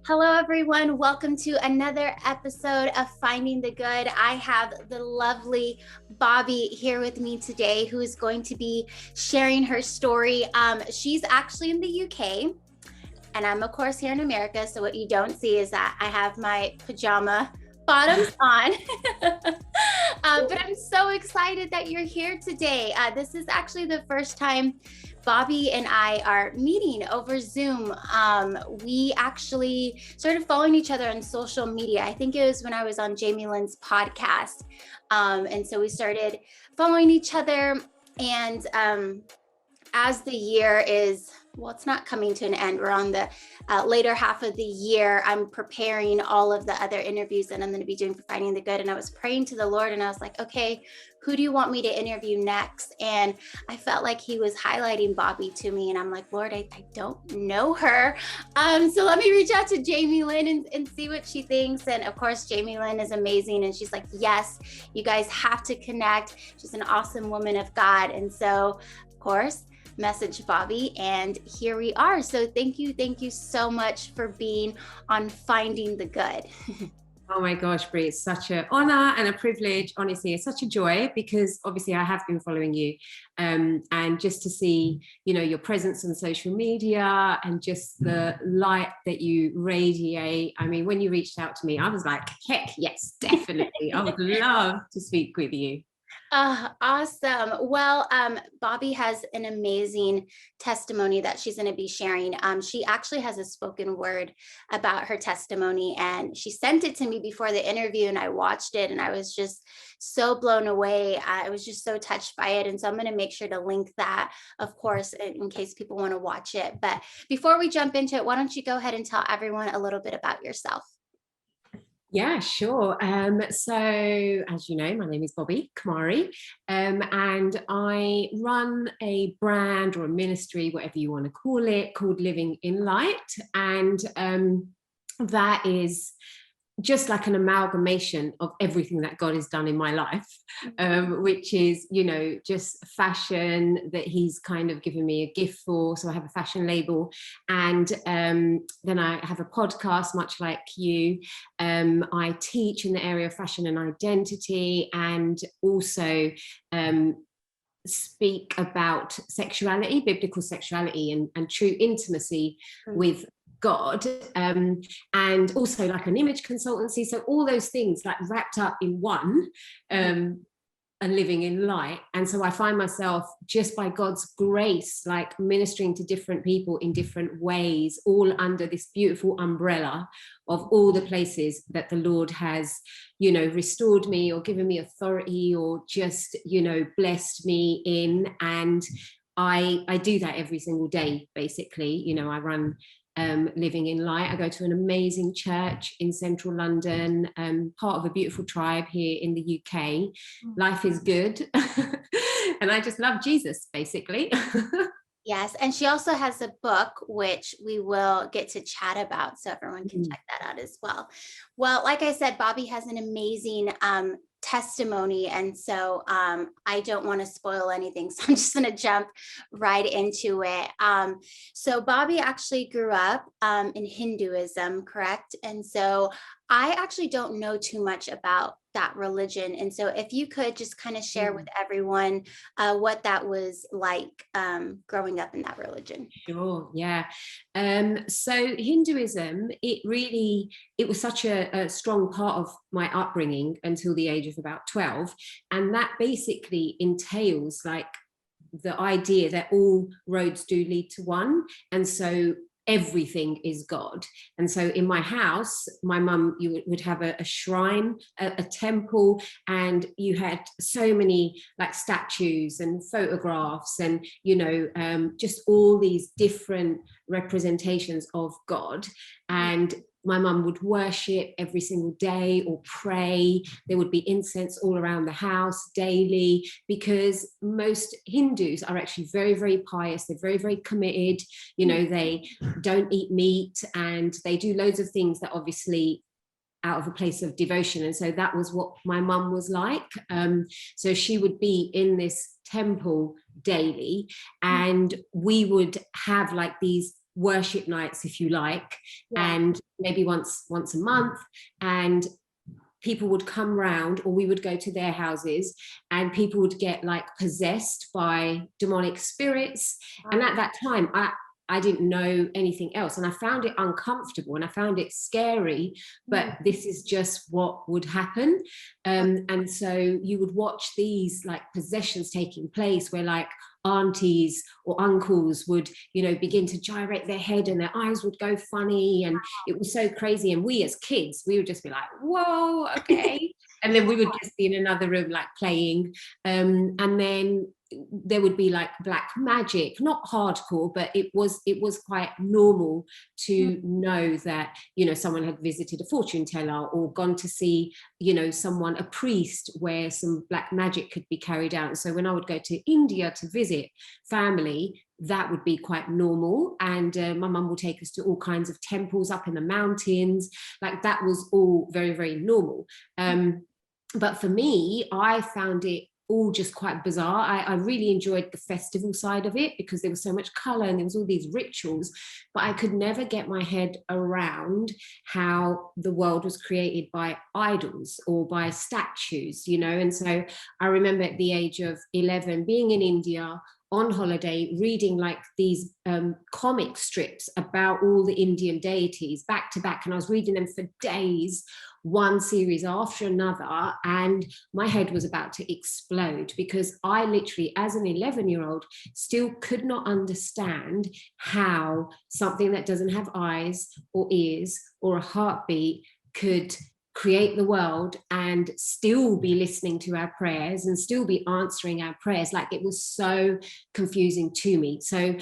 Hello, everyone. Welcome to another episode of Finding the Good. I have the lovely Bobbi here with me today, who is going to be sharing her story. She's actually in the UK, and I'm, of course, here in America. So, what you don't see is that I have my pajama bottoms on. But I'm so excited that you're here today. This is actually the first time Bobbi and I are meeting over Zoom. We actually started following each other on social media. I think it was when I was on Jamie Lynn's podcast. And so we started following each other. And as the year is, well, it's not coming to an end. We're on the later half of the year. I'm preparing all of the other interviews that I'm going to be doing for Finding the Good. And I was praying to the Lord and I was like, okay, who do you want me to interview next? And I felt like he was highlighting Bobbi to me. And I'm like, Lord, I don't know her. So let me reach out to Jamie Lynn and see what she thinks. And of course, Jamie Lynn is amazing. And she's like, yes, you guys have to connect. She's an awesome woman of God. And so, of course, message Bobbi, and here we are. So thank you so much for being on Finding the Good. Oh my gosh, Brie, it's such an honor and a privilege. Honestly, it's such a joy because obviously I have been following you, and just to see, your presence on social media and just the light that you radiate. I mean, when you reached out to me, I was like, heck yes, definitely. I would love to speak with you. Awesome. Well, Bobbi has an amazing testimony that she's going to be sharing. She actually has a spoken word about her testimony, and she sent it to me before the interview, and I watched it, and I was just so blown away. I was just so touched by it. And so I'm going to make sure to link that, of course, in case people want to watch it. But before we jump into it, why don't you go ahead and tell everyone a little bit about yourself? Yeah, sure. So as you know, my name is Bobbi Kumari, and I run a brand or a ministry, whatever you want to call it, called Living in Light. And that is just like an amalgamation of everything that God has done in my life, which is, just fashion that he's kind of given me a gift for. So I have a fashion label, and then I have a podcast, much like you. I teach in the area of fashion and identity, and also speak about sexuality, biblical sexuality, and true intimacy with God, and also like an image consultancy. So all those things like wrapped up in one, and living in light. And so I find myself, just by God's grace, like ministering to different people in different ways, all under this beautiful umbrella of all the places that the Lord has, restored me or given me authority or just, blessed me in. And I do that every single day, basically. I run Living in Light. I go to an amazing church in central London, part of a beautiful tribe here in the UK. Life is good. And I just love Jesus, basically. Yes. And she also has a book, which we will get to chat about. So everyone can check that out as well. Well, like I said, Bobbi has an amazing testimony. And so I don't want to spoil anything. So I'm just going to jump right into it. So Bobbi actually grew up in Hinduism, correct? And so I actually don't know too much about that religion. And so if you could just kind of share with everyone what that was like growing up in that religion. Sure, yeah. So Hinduism, it was such a strong part of my upbringing until the age of about 12. And that basically entails like the idea that all roads do lead to one. And so everything is God. And so in my house, my mum, you would have a shrine, a temple, and you had so many like statues and photographs and, just all these different representations of God. And my mum would worship every single day or pray. There would be incense all around the house daily, because most Hindus are actually very, very pious. They're very, very committed. They don't eat meat, and they do loads of things that obviously out of a place of devotion. And so that was what my mum was like. So she would be in this temple daily, and we would have like these worship nights, if you like, Yeah. and maybe once a month, and people would come round, or we would go to their houses, and people would get like possessed by demonic spirits. And at that time, I didn't know anything else, and I found it uncomfortable and I found it scary, but this is just what would happen. And so you would watch these like possessions taking place, where like aunties or uncles would, you know, begin to gyrate their head and their eyes would go funny, and it was so crazy. And we as kids, we would just be like, whoa, okay. And then we would just be in another room like playing, and then there would be like black magic, not hardcore, but it was quite normal to know that, you know, someone had visited a fortune teller or gone to see, you know, someone, a priest, where some black magic could be carried out. And so when I would go to India to visit family, that would be quite normal. And my mum would take us to all kinds of temples up in the mountains. Like that was all very, very normal. But for me, I found it all just quite bizarre. I really enjoyed the festival side of it because there was so much color and there was all these rituals, but I could never get my head around how the world was created by idols or by statues, you know. And so I remember at the age of 11 being in India on holiday, reading like these comic strips about all the Indian deities back to back, and I was reading them for days, one series after another, and my head was about to explode because I literally, as an 11-year-old, still could not understand how something that doesn't have eyes or ears or a heartbeat could create the world and still be listening to our prayers and still be answering our prayers. Like, it was so confusing to me. So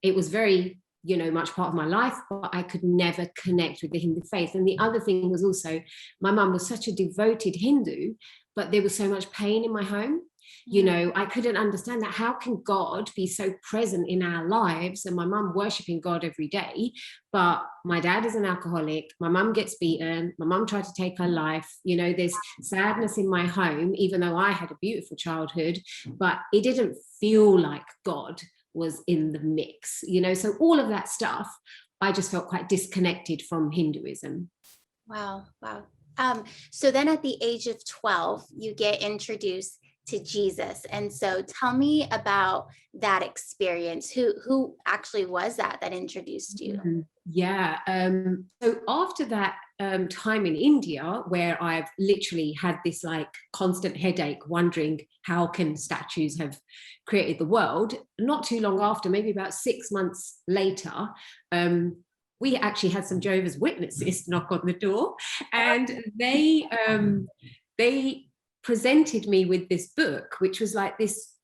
it was very, you know, much part of my life, but I could never connect with the Hindu faith. And the other thing was also, my mum was such a devoted Hindu, but there was so much pain in my home. You know, I couldn't understand that. How can God be so present in our lives, and my mum worshiping God every day, but my dad is an alcoholic, my mum gets beaten, my mum tried to take her life, you know, there's sadness in my home, even though I had a beautiful childhood, but it didn't feel like God was in the mix, you know. So all of that stuff, I just felt quite disconnected from Hinduism. Wow. So then at the age of 12, you get introduced to Jesus. And so tell me about that experience. Who actually was that introduced you? Mm-hmm. Yeah. So after that time in India, where I've literally had this like constant headache, wondering how can statues have created the world, not too long after, maybe about 6 months later, we actually had some Jehovah's Witnesses knock on the door, and they presented me with this book, which was like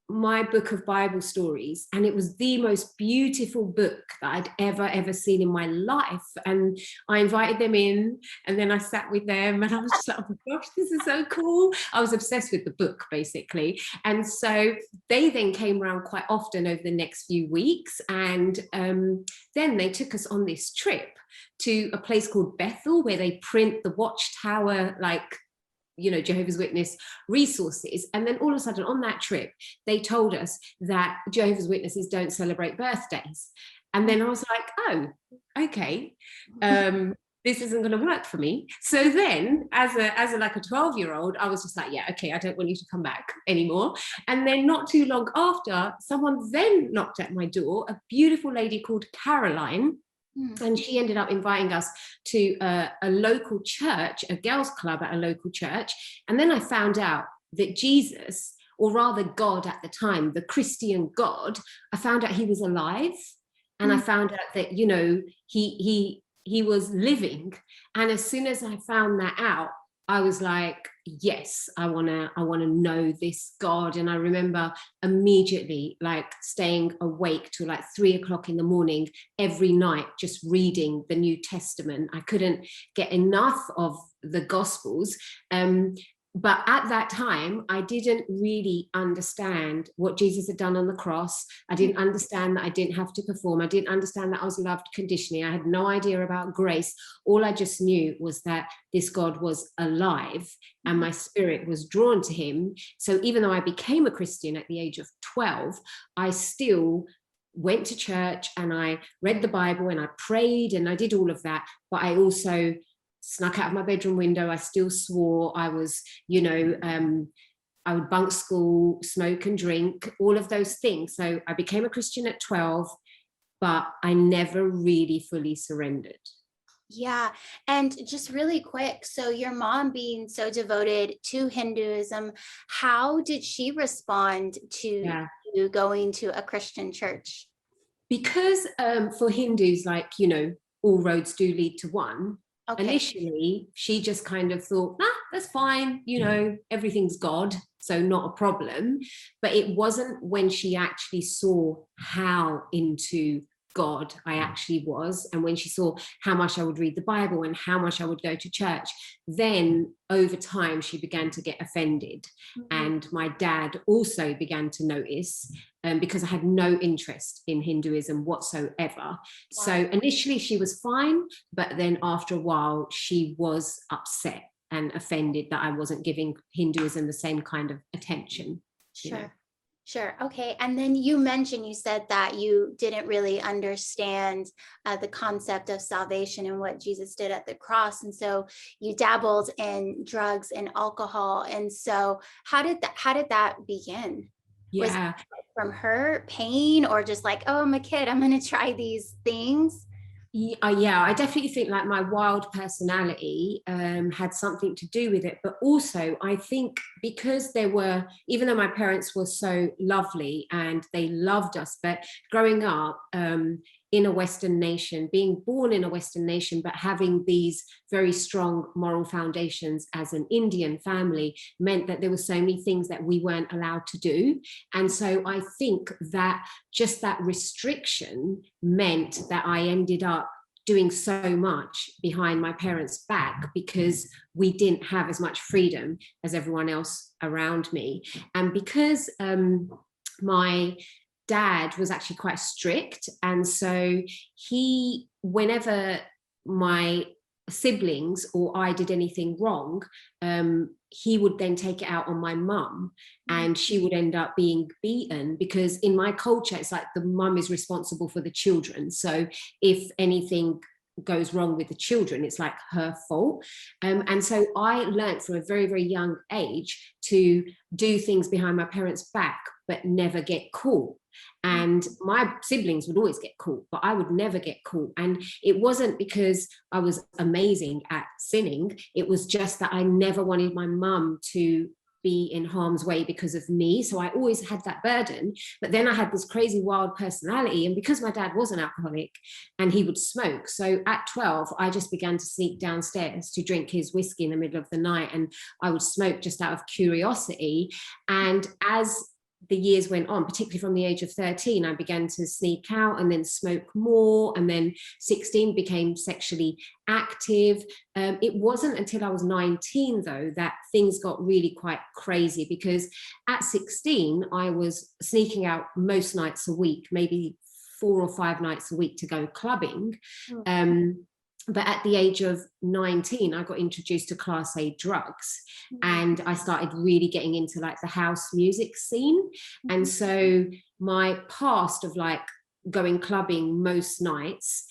my book of Bible stories, and it was the most beautiful book that I'd ever seen in my life. And I invited them in, and then I sat with them, and I was just like, oh my gosh, this is so cool. I was obsessed with the book, basically. And so they then came around quite often over the next few weeks, and then they took us on this trip to a place called Bethel, where they print the Watchtower, like, you know, Jehovah's Witness resources. And then all of a sudden on that trip, they told us that Jehovah's Witnesses don't celebrate birthdays. And then I was like, oh, okay, this isn't going to work for me. So then as a like a 12-year-old, I was just like, yeah, okay, I don't want you to come back anymore. And then not too long after, someone then knocked at my door, a beautiful lady called Caroline. And she ended up inviting us to a local church, a girls' club at a local church. And then I found out that Jesus, or rather God at the time, the Christian God, I found out he was alive. And I found out that, you know, he was living. And as soon as I found that out, I was like, yes, I wanna know this God. And I remember immediately like staying awake till like 3:00 in the morning every night, just reading the New Testament. I couldn't get enough of the Gospels. But at that time, I didn't really understand what Jesus had done on the cross. I didn't understand that I didn't have to perform. I didn't understand that I was loved conditionally. I had no idea about grace. All I just knew was that this God was alive and my spirit was drawn to him. So even though I became a Christian at the age of 12, I still went to church and I read the Bible and I prayed and I did all of that. But I also snuck out of my bedroom window. I still swore. I was, I would bunk school, smoke and drink, all of those things. So I became a Christian at 12, but I never really fully surrendered. Yeah. And just really quick, so your mom being so devoted to Hinduism, how did she respond to you going to a Christian church? Because for Hindus, like, all roads do lead to one. Okay. Initially, she just kind of thought, that's fine, everything's God, so not a problem. But it wasn't when she actually saw how into God I actually was, and when she saw how much I would read the Bible and how much I would go to church, then over time she began to get offended. Mm-hmm. And my dad also began to notice, because I had no interest in Hinduism whatsoever. Wow. So initially she was fine, but then after a while she was upset and offended that I wasn't giving Hinduism the same kind of attention. Sure. Sure. Okay. And then you said that you didn't really understand the concept of salvation and what Jesus did at the cross. And so you dabbled in drugs and alcohol. And so how did that begin? Yeah. Was it from her pain, or just like, oh, I'm a kid, I'm going to try these things? Yeah, I definitely think like my wild personality had something to do with it. But also I think because even though my parents were so lovely and they loved us, but growing up in a Western nation, being born in a Western nation, but having these very strong moral foundations as an Indian family meant that there were so many things that we weren't allowed to do. And so I think that just that restriction meant that I ended up doing so much behind my parents' back because we didn't have as much freedom as everyone else around me. And because my dad was actually quite strict, and so whenever my siblings or I did anything wrong, he would then take it out on my mum, and she would end up being beaten, because in my culture it's like the mum is responsible for the children, so if anything goes wrong with the children, it's like her fault. And so I learned from a very, very young age to do things behind my parents' back but never get caught. And my siblings would always get caught, but I would never get caught. And it wasn't because I was amazing at sinning. It was just that I never wanted my mum to be in harm's way because of me. So I always had that burden. But then I had this crazy wild personality. And because my dad was an alcoholic and he would smoke, so at 12, I just began to sneak downstairs to drink his whiskey in the middle of the night. And I would smoke just out of curiosity. And as the years went on, particularly from the age of 13, I began to sneak out and then smoke more. And then 16 became sexually active. It wasn't until I was 19, though, that things got really quite crazy, because at 16, I was sneaking out most nights a week, maybe 4 or 5 nights a week to go clubbing. But at the age of 19, I got introduced to Class A drugs, and I started really getting into like the house music scene. And so my past of like going clubbing most nights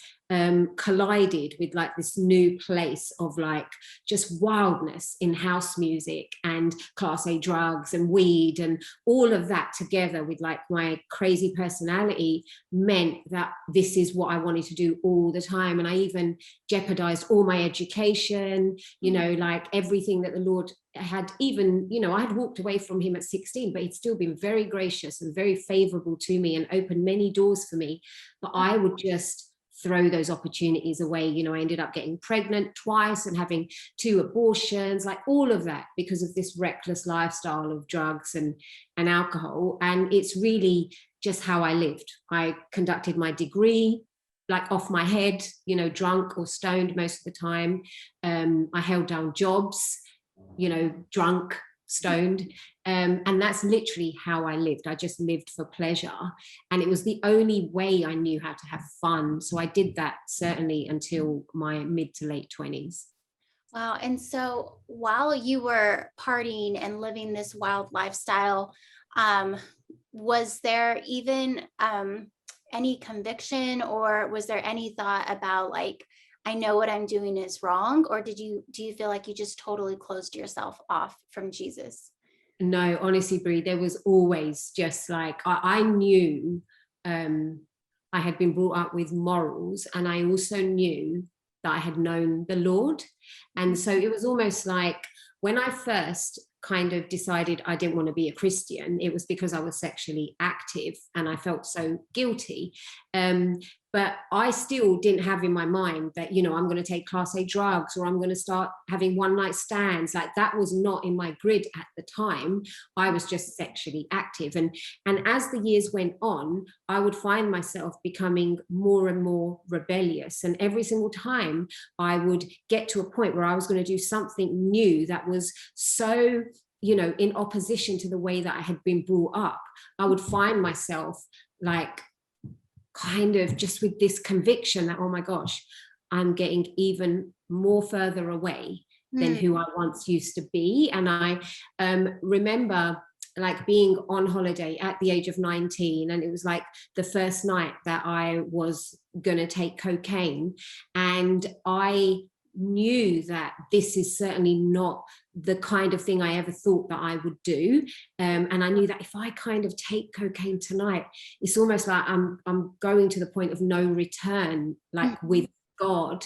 collided with like this new place of like just wildness in house music and Class A drugs and weed, and all of that together with like my crazy personality meant that this is what I wanted to do all the time. And I even jeopardized all my education, like everything that the Lord had. Even, I had walked away from him at 16, but he'd still been very gracious and very favorable to me and opened many doors for me. But I would just throw those opportunities away. I ended up getting pregnant twice and having 2 abortions, like all of that because of this reckless lifestyle of drugs and alcohol. And it's really just how I lived. I conducted my degree like off my head, drunk or stoned most of the time. I held down jobs, drunk, stoned. And that's literally how I lived. I just lived for pleasure. And it was the only way I knew how to have fun. So I did that certainly until my mid to late 20s. Wow. And so while you were partying and living this wild lifestyle, was there even any conviction, or was there any thought about like, I know what I'm doing is wrong? Or do you feel like you just totally closed yourself off from Jesus? No, honestly, Brie, there was always just like, I knew I had been brought up with morals, and I also knew that I had known the Lord. And so it was almost like when I first kind of decided I didn't want to be a Christian, it was because I was sexually active and I felt so guilty. But I still didn't have in my mind that, you know, I'm going to take Class A drugs or I'm going to start having one night stands. Like, that was not in my grid at the time. I was just sexually active. And as the years went on, I would find myself becoming more and more rebellious. And every single time I would get to a point where I was going to do something new that was so, you know, in opposition to the way that I had been brought up, I would find myself like kind of just with this conviction that, oh my gosh, I'm getting even more further away than who I once used to be. And I remember like being on holiday at the age of 19, and it was like the first night that I was going to take cocaine, and I knew that this is certainly not the kind of thing I ever thought that I would do. And I knew that if I kind of take cocaine tonight, it's almost like I'm going to the point of no return, like with God.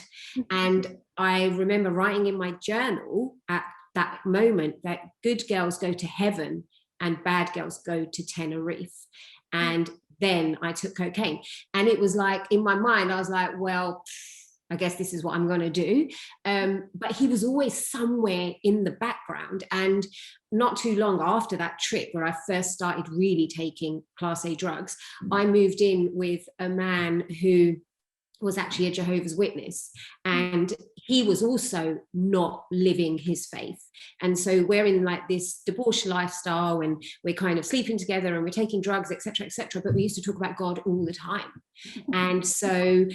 And I remember writing in my journal at that moment that good girls go to heaven and bad girls go to Tenerife. And then I took cocaine. And it was like, in my mind, I was like, well, I guess this is what I'm going to do. But he was always somewhere in the background. And not too long after that trip where I first started really taking Class A drugs, I moved in with a man who was actually a Jehovah's Witness. And he was also not living his faith. And so we're in like this debauched lifestyle, and we're kind of sleeping together and we're taking drugs, etc., but we used to talk about God all the time. And so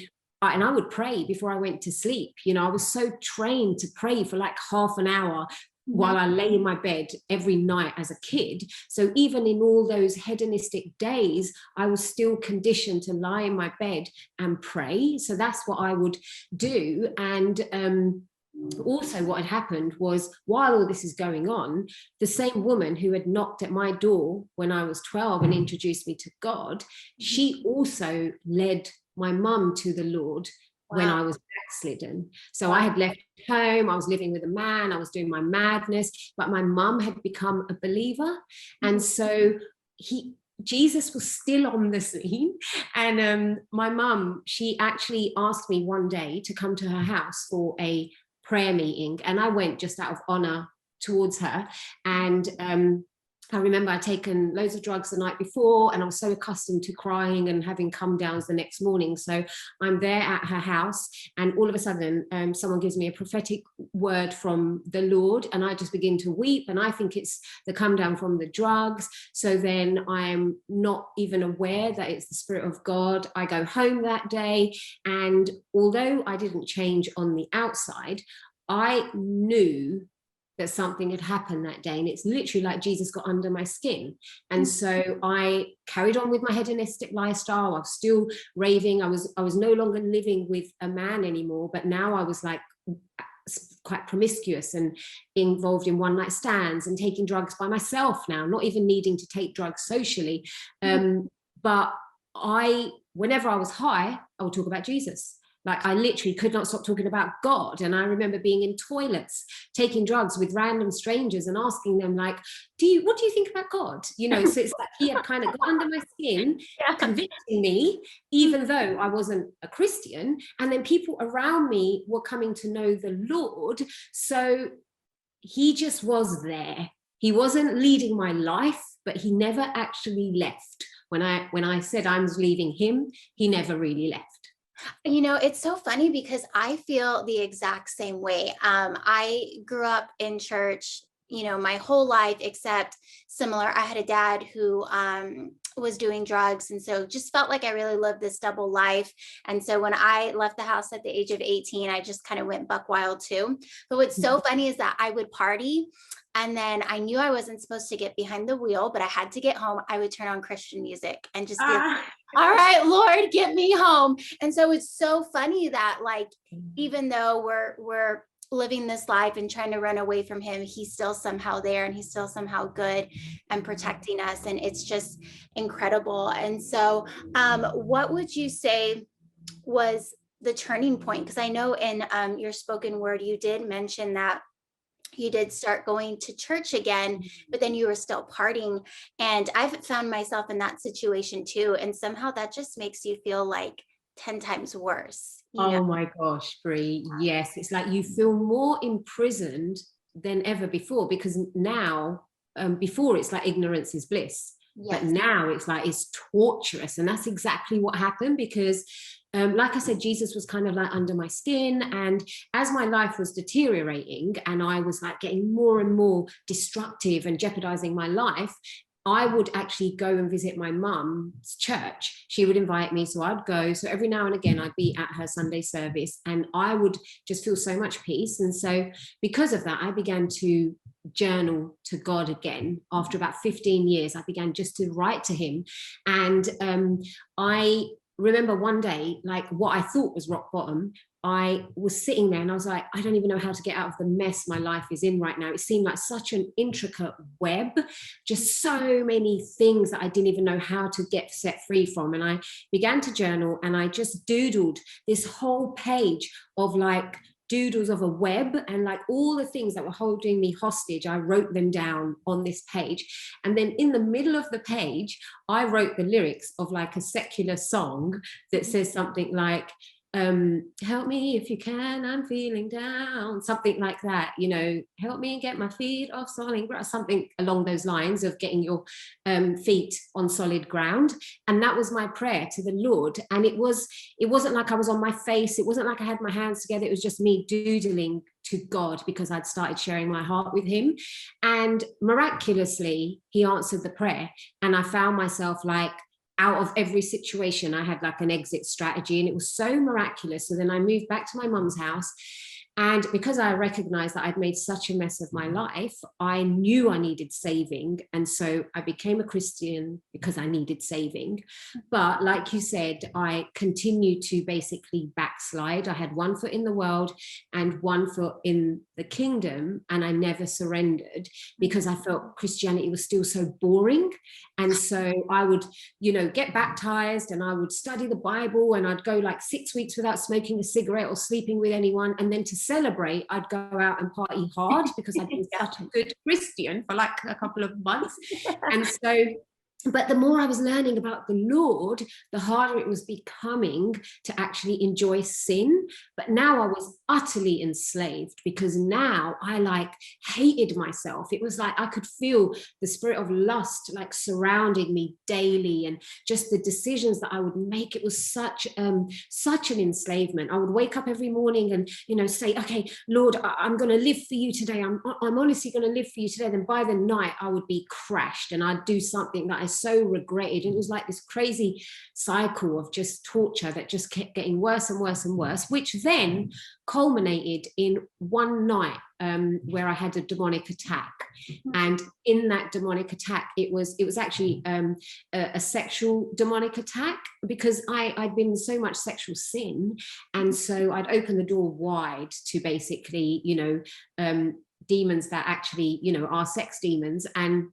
and I would pray before I went to sleep. You know, I was so trained to pray for like half an hour while I lay in my bed every night as a kid. So even in all those hedonistic days, I was still conditioned to lie in my bed and pray. So that's what I would do. And also what had happened was, while all this is going on, the same woman who had knocked at my door when I was 12 and introduced me to God, she also led my mum to the Lord when I was backslidden. So I had left home, I was living with a man, I was doing my madness, but my mum had become a believer. And so Jesus was still on the scene. And my mum, she actually asked me one day to come to her house for a prayer meeting, and I went just out of honor towards her. And I remember I'd taken loads of drugs the night before, and I was so accustomed to crying and having come downs the next morning. So I'm there at her house, and all of a sudden someone gives me a prophetic word from the Lord, and I just begin to weep, and I think it's the come down from the drugs. So then I'm not even aware that it's the Spirit of God. I go home that day, and although I didn't change on the outside, I knew that something had happened that day, and it's literally like Jesus got under my skin. And so I carried on with my hedonistic lifestyle. I was still raving. I was no longer living with a man anymore, but now I was like quite promiscuous and involved in one night stands and taking drugs by myself now, not even needing to take drugs socially. But whenever I was high, I would talk about Jesus. Like, I literally could not stop talking about God. And I remember being in toilets, taking drugs with random strangers and asking them, like, what do you think about God? You know, so it's like he had kind of got under my skin, convicting me, even though I wasn't a Christian. And then people around me were coming to know the Lord. So he just was there. He wasn't leading my life, but he never actually left. When I said I was leaving him, he never really left. You know, it's so funny because I feel the exact same way. I grew up in church, you know, my whole life, except similar. I had a dad who was doing drugs. And so just felt like I really lived this double life. And so when I left the house at the age of 18, I just kind of went buck wild too. But what's so funny is that I would party, and then I knew I wasn't supposed to get behind the wheel, but I had to get home. I would turn on Christian music and just be like, all right, Lord, get me home. And so it's so funny that, like, even though we're living this life and trying to run away from him, he's still somehow there, and he's still somehow good and protecting us. And it's just incredible. And so what would you say was the turning point? Because I know in your spoken word, you did mention that you did start going to church again, but then you were still partying. And I've found myself in that situation too. And somehow that just makes you feel like 10 times worse. Oh my gosh, Brie. Yes. It's like you feel more imprisoned than ever before, because now, before it's like ignorance is bliss. Yes. But now it's like, it's torturous. And that's exactly what happened, because like I said, Jesus was kind of like under my skin. And as my life was deteriorating and I was like getting more and more destructive and jeopardizing my life, I would actually go and visit my mum's church. She would invite me, so I'd go. So every now and again, I'd be at her Sunday service, and I would just feel so much peace. And so because of that, I began to journal to God again. After about 15 years, I began just to write to him. And I remember one day, like what I thought was rock bottom, I was sitting there and I was like, I don't even know how to get out of the mess my life is in right now. It seemed like such an intricate web, just so many things that I didn't even know how to get set free from. And I began to journal, and I just doodled this whole page of like doodles of a web, and like all the things that were holding me hostage, I wrote them down on this page. And then in the middle of the page, I wrote the lyrics of like a secular song that says something like, help me if you can, I'm feeling down, something like that, you know, help me get my feet off solid ground, something along those lines of getting your feet on solid ground. And that was my prayer to the Lord. And it wasn't like I was on my face, it wasn't like I had my hands together, it was just me doodling to God, because I'd started sharing my heart with him. And miraculously, he answered the prayer, and I found myself like, out of every situation, I had like an exit strategy, and it was so miraculous. So then I moved back to my mum's house, and because I recognized that I'd made such a mess of my life, I knew I needed saving. And so I became a Christian because I needed saving. But like you said, I continued to basically backslide. I had one foot in the world and one foot in the kingdom, and I never surrendered because I felt Christianity was still so boring. And so I would, you know, get baptized, and I would study the Bible, and I'd go like 6 weeks without smoking a cigarette or sleeping with anyone. And then to celebrate, I'd go out and party hard because I'd been such a good Christian for like a couple of months. And so, but the more I was learning about the Lord, the harder it was becoming to actually enjoy sin. But now I was utterly enslaved, because now I like hated myself. It was like I could feel the spirit of lust like surrounding me daily, and just the decisions that I would make. It was such an enslavement. I would wake up every morning and, you know, say, okay, Lord, I'm going to live for you today. I'm honestly going to live for you today. Then by the night I would be crashed, and I'd do something that I so regretted. And it was like this crazy cycle of just torture that just kept getting worse and worse and worse, which then culminated in one night where I had a demonic attack. And in that demonic attack, it was actually a sexual demonic attack, because I'd been in so much sexual sin. And so I'd open the door wide to basically, you know, demons that actually, you know, are sex demons. And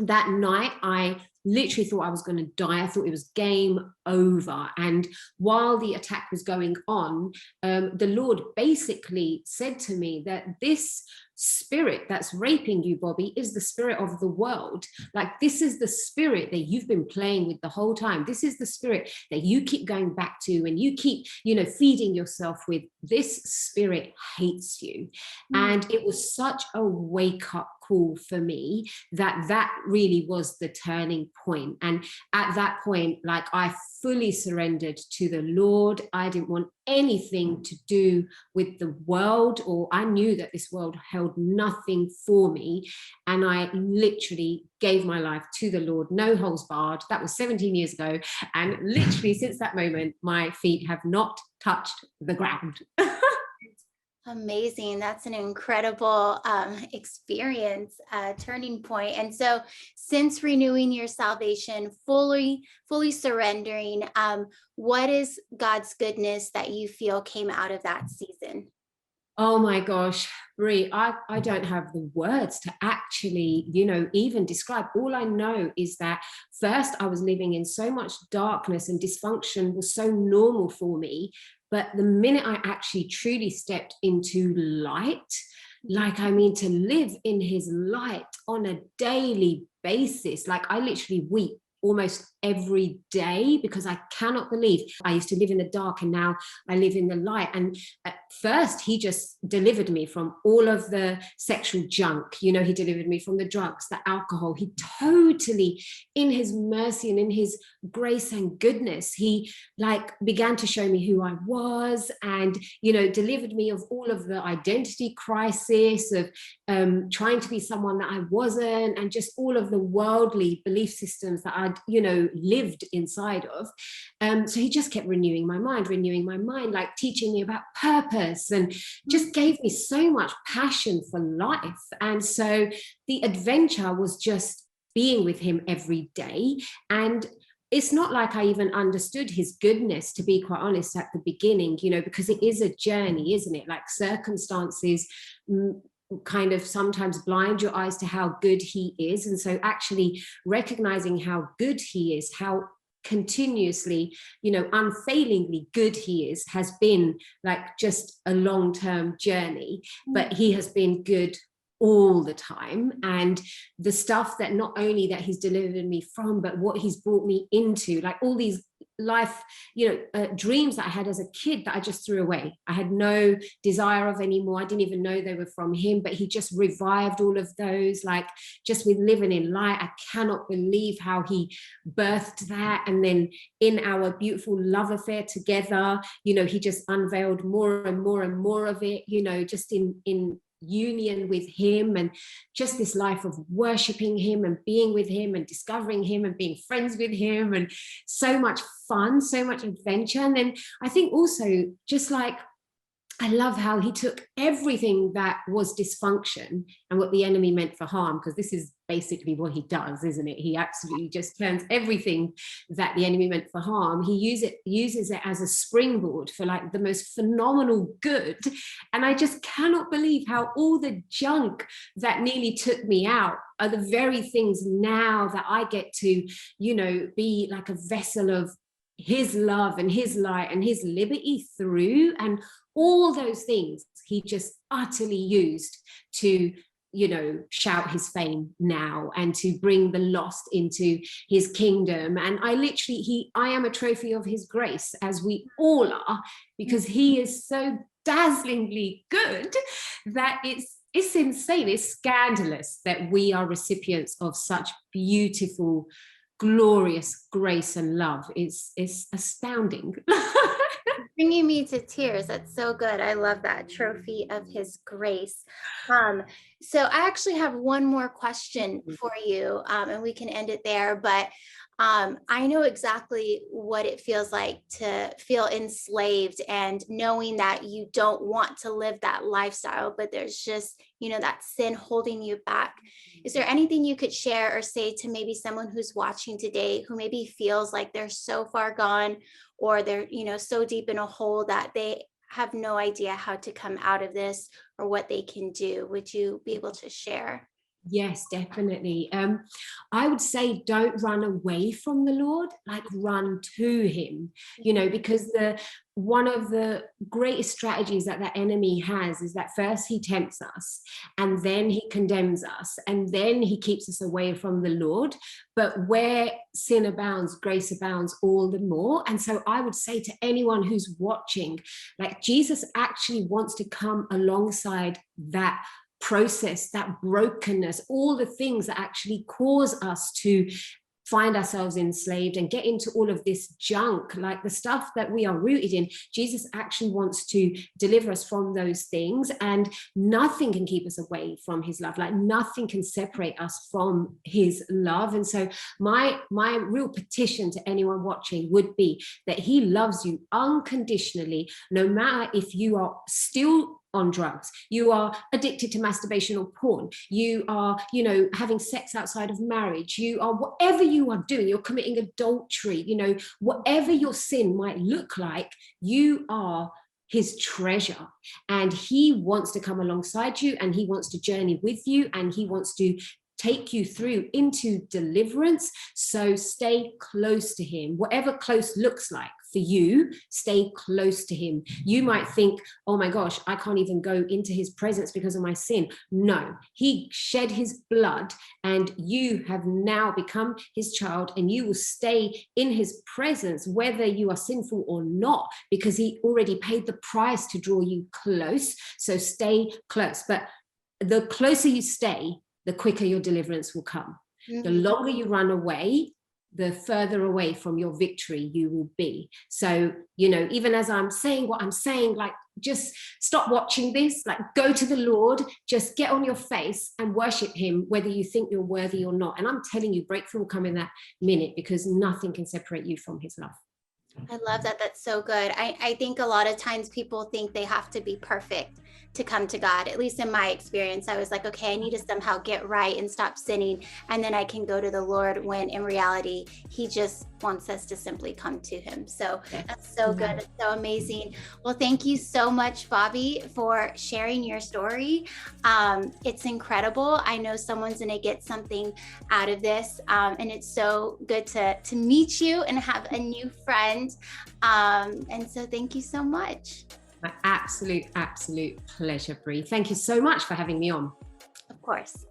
that night I literally thought I was going to die. I thought it was game over. And while the attack was going on, the Lord basically said to me that this spirit that's raping you, Bobbi, is the spirit of the world. Like, this is the spirit that you've been playing with the whole time. This is the spirit that you keep going back to, and you keep, you know, feeding yourself with. This spirit hates you. And it was such a wake-up call for me, that really was the turning point. And at that point, like, I fully surrendered to the Lord. I didn't want anything to do with the world, or I knew that this world held nothing for me. And I literally gave my life to the Lord, no holds barred. That was 17 years ago. And literally since that moment, my feet have not touched the ground. Amazing. That's an incredible experience, turning point. And so since renewing your salvation, fully surrendering, what is God's goodness that you feel came out of that season? Oh my gosh, Brie, I don't have the words to actually, even describe. All I know is that first I was living in so much darkness, and dysfunction was so normal for me. But the minute I actually truly stepped into light, like, I mean, to live in his light on a daily basis, like, I literally weep almost every day, because I cannot believe I used to live in the dark and now I live in the light. And at first he just delivered me from all of the sexual junk, he delivered me from the drugs, the alcohol. He totally, in his mercy and in his grace and goodness, he like began to show me who I was, and delivered me of all of the identity crisis of trying to be someone that I wasn't, and just all of the worldly belief systems that I'd lived inside of. So he just kept renewing my mind, like teaching me about purpose, and just gave me so much passion for life. And so the adventure was just being with him every day. And it's not like I even understood his goodness, to be quite honest, at the beginning, because it is a journey, isn't it? Like, circumstances kind of sometimes blind your eyes to how good he is. And so actually recognizing how good he is, how continuously, unfailingly good he is, has been like just a long-term journey. But he has been good all the time. And the stuff that not only that he's delivered me from, but what he's brought me into, like all these life dreams that I had as a kid that I just threw away, I had no desire of anymore. I didn't even know they were from him, but he just revived all of those, like, just with living in light. I cannot believe how he birthed that. And then in our beautiful love affair together, he just unveiled more and more and more of it, just in union with him, and just this life of worshiping him and being with him and discovering him and being friends with him, and so much fun, so much adventure. And then I think also, just like, I love how he took everything that was dysfunction and what the enemy meant for harm, because this is basically what he does, isn't it? He absolutely just turns everything that the enemy meant for harm, he uses it as a springboard for like the most phenomenal good. And I just cannot believe how all the junk that nearly took me out are the very things now that I get to, be like a vessel of his love and his light and his liberty through. And all those things he just utterly used to, shout his fame now, and to bring the lost into his kingdom. And I am a trophy of his grace, as we all are, because he is so dazzlingly good that it's insane. It's scandalous that we are recipients of such beautiful, glorious grace and love. It's astounding. Bringing me to tears. That's so good. I love that, trophy of his grace. So I actually have one more question for you, and we can end it there. But I know exactly what it feels like to feel enslaved, and knowing that you don't want to live that lifestyle, but there's just, that sin holding you back. Is there anything you could share or say to maybe someone who's watching today, who maybe feels like they're so far gone, or they're, so deep in a hole that they have no idea how to come out of this, or what they can do? Would you be able to share? Yes, definitely. I would say don't run away from the Lord, like run to him, because one of the greatest strategies that the enemy has is that first he tempts us, and then he condemns us, and then he keeps us away from the Lord. But where sin abounds, grace abounds all the more. And so I would say to anyone who's watching, like, Jesus actually wants to come alongside that process that brokenness, all the things that actually cause us to find ourselves enslaved and get into all of this junk, like the stuff that we are rooted in. Jesus actually wants to deliver us from those things, and nothing can keep us away from his love. Like nothing can separate us from his love. And so my real petition to anyone watching would be that he loves you unconditionally, no matter if you are still on drugs, you are addicted to masturbation or porn, you are, having sex outside of marriage, you are, whatever you are doing, you're committing adultery, whatever your sin might look like, you are his treasure, and he wants to come alongside you, and he wants to journey with you, and he wants to take you through into deliverance. So stay close to him. Whatever close looks like for you, stay close to him. You might think, oh my gosh, I can't even go into his presence because of my sin. No, he shed his blood, and you have now become his child, and you will stay in his presence whether you are sinful or not, because he already paid the price to draw you close. So stay close. But the closer you stay, the quicker your deliverance will come. Mm-hmm. The longer you run away, the further away from your victory you will be. So, even as I'm saying what I'm saying, like, just stop watching this, like, go to the Lord, just get on your face and worship him, whether you think you're worthy or not. And I'm telling you, breakthrough will come in that minute, because nothing can separate you from his love. I love that. That's so good. I think a lot of times people think they have to be perfect to come to God. At least in my experience, I was like, okay, I need to somehow get right and stop sinning, and then I can go to the Lord, when in reality, he just wants us to simply come to him. So that's so good. It's so amazing. Well, thank you so much, Bobbi, for sharing your story. It's incredible. I know someone's going to get something out of this. And it's so good to meet you and have a new friend. And so thank you so much. My absolute pleasure, Brie. Thank you so much for having me on. Of course.